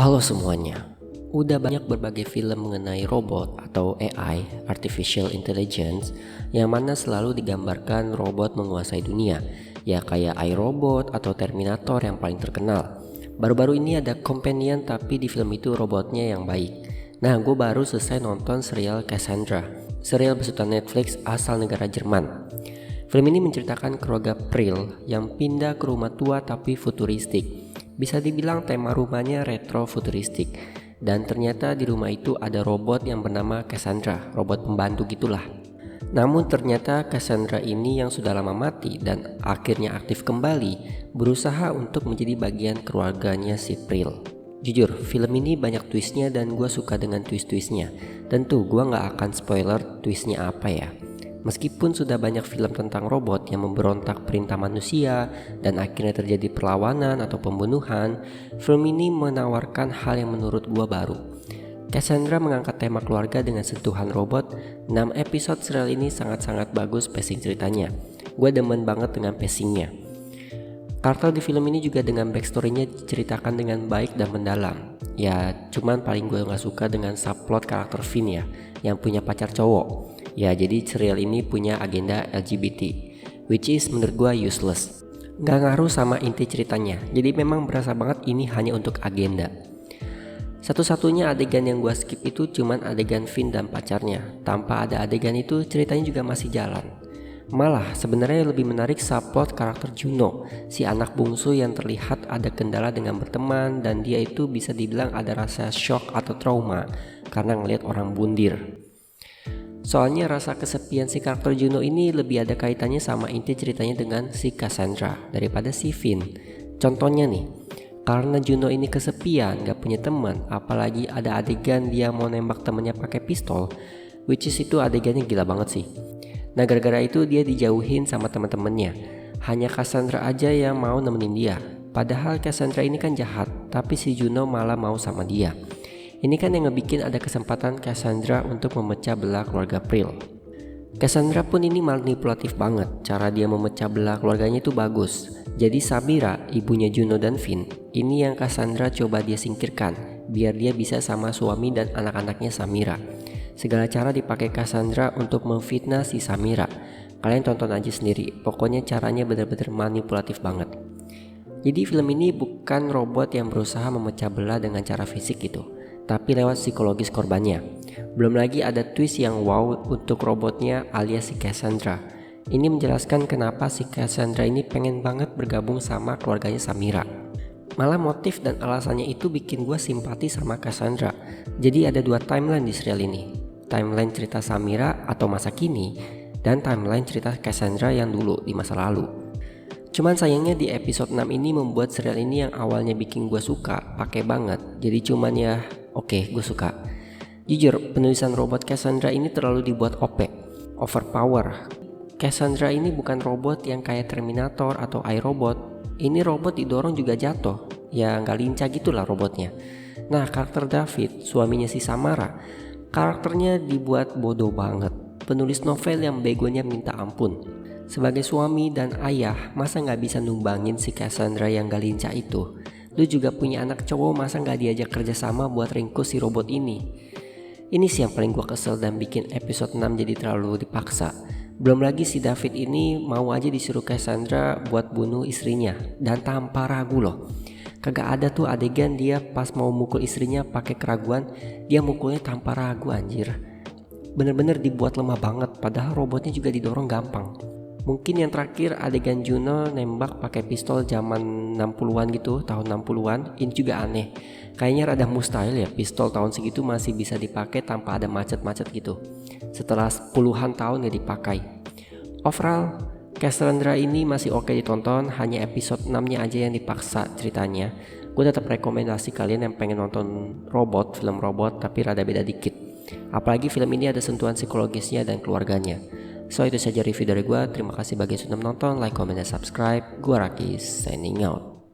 Halo semuanya, udah banyak berbagai film mengenai robot atau AI, Artificial Intelligence, yang mana selalu digambarkan robot menguasai dunia, ya kayak iRobot atau Terminator yang paling terkenal. Baru-baru ini ada Companion tapi di film itu robotnya yang baik. Nah, gue baru selesai nonton serial Cassandra, serial besutan Netflix asal negara Jerman. Film ini menceritakan keluarga Pril yang pindah ke rumah tua tapi futuristik. Bisa dibilang tema rumahnya retro futuristik. Dan ternyata di rumah itu ada robot yang bernama Cassandra, robot pembantu gitulah. Namun ternyata Cassandra ini yang sudah lama mati dan akhirnya aktif kembali, berusaha untuk menjadi bagian keluarganya si Pril. Jujur, film ini banyak twistnya dan gue suka dengan twist-twistnya. Tentu gue gak akan spoiler twistnya apa ya. Meskipun sudah banyak film tentang robot yang memberontak perintah manusia dan akhirnya terjadi perlawanan atau pembunuhan, film ini menawarkan hal yang menurut gua baru. Cassandra mengangkat tema keluarga dengan sentuhan robot. 6 episode serial ini sangat-sangat bagus pacing ceritanya. Gua demen banget dengan pacingnya. Karakter di film ini juga dengan backstory-nya diceritakan dengan baik dan mendalam. Ya, cuman paling gue gak suka dengan subplot karakter Finn ya, yang punya pacar cowok. Ya, jadi serial ini punya agenda LGBT, which is menurut gue useless. Gak ngaruh sama inti ceritanya, jadi memang berasa banget ini hanya untuk agenda. Satu-satunya adegan yang gue skip itu cuman adegan Finn dan pacarnya. Tanpa ada adegan itu ceritanya juga masih jalan. Malah sebenarnya lebih menarik subplot karakter Juno, si anak bungsu yang terlihat ada kendala dengan berteman dan dia itu bisa dibilang ada rasa shock atau trauma karena ngelihat orang bundir. Soalnya rasa kesepian si karakter Juno ini lebih ada kaitannya sama inti ceritanya dengan si Cassandra daripada si Finn. Contohnya nih, karena Juno ini kesepian, gak punya teman, apalagi ada adegan dia mau nembak temennya pakai pistol, which is itu adegannya gila banget sih. Nah, gara-gara itu dia dijauhin sama teman-temannya. Hanya Cassandra aja yang mau nemenin dia. Padahal Cassandra ini kan jahat, tapi si Juno malah mau sama dia. Ini kan yang ngebikin ada kesempatan Cassandra untuk memecah belah keluarga Pril. Cassandra pun ini manipulatif banget. Cara dia memecah belah keluarganya itu bagus. Jadi Samira, ibunya Juno dan Finn, ini yang Cassandra coba dia singkirkan, biar dia bisa sama suami dan anak-anaknya Samira. Segala cara dipakai Cassandra untuk memfitnah si Samira. Kalian tonton aja sendiri, pokoknya caranya benar-benar manipulatif banget. Jadi film ini bukan robot yang berusaha memecah belah dengan cara fisik gitu, tapi lewat psikologis korbannya. Belum lagi ada twist yang wow untuk robotnya alias si Cassandra. Ini menjelaskan kenapa si Cassandra ini pengen banget bergabung sama keluarganya Samira. Malah motif dan alasannya itu bikin gue simpati sama Cassandra. Jadi ada 2 timeline di serial ini. Timeline cerita Samira atau masa kini, dan timeline cerita Cassandra yang dulu di masa lalu. Cuman sayangnya di episode 6 ini membuat serial ini yang awalnya bikin gue suka pakai banget. Jadi cuman ya oke, gue suka. Jujur, penulisan robot Cassandra ini terlalu dibuat OP, overpower. Cassandra ini bukan robot yang kayak Terminator atau iRobot. Ini robot didorong juga jatuh, ya nggak lincah gitulah robotnya. Nah, karakter David, suaminya si Samara, karakternya dibuat bodoh banget. Penulis novel yang begonya minta ampun. Sebagai suami dan ayah, masa gak bisa numbangin si Cassandra yang gak lincah itu? Lu juga punya anak cowok, masa gak diajak kerjasama buat ringkus si robot ini? Ini sih yang paling gua kesel dan bikin episode 6 jadi terlalu dipaksa. Belum lagi si David ini mau aja disuruh Cassandra buat bunuh istrinya, dan tanpa ragu loh. Kagak ada tuh adegan dia pas mau mukul istrinya pakai keraguan, dia mukulnya tanpa ragu anjir. Bener-bener dibuat lemah banget, padahal robotnya juga didorong gampang. Mungkin yang terakhir adegan Juno nembak pakai pistol zaman 60-an gitu, tahun 60-an, ini juga aneh. Kayaknya rada mustahil ya pistol tahun segitu masih bisa dipakai tanpa ada macet-macet gitu. Setelah puluhan tahun gak dipakai. Overall, Cassandra ini masih oke ditonton, hanya episode 6-nya aja yang dipaksa ceritanya. Gue tetap rekomendasi kalian yang pengen nonton robot, film robot tapi rada beda dikit. Apalagi film ini ada sentuhan psikologisnya dan keluarganya. So itu saja review dari gue, terima kasih bagi yang sudah menonton, like, comment, dan subscribe. Gue Rakis, signing out.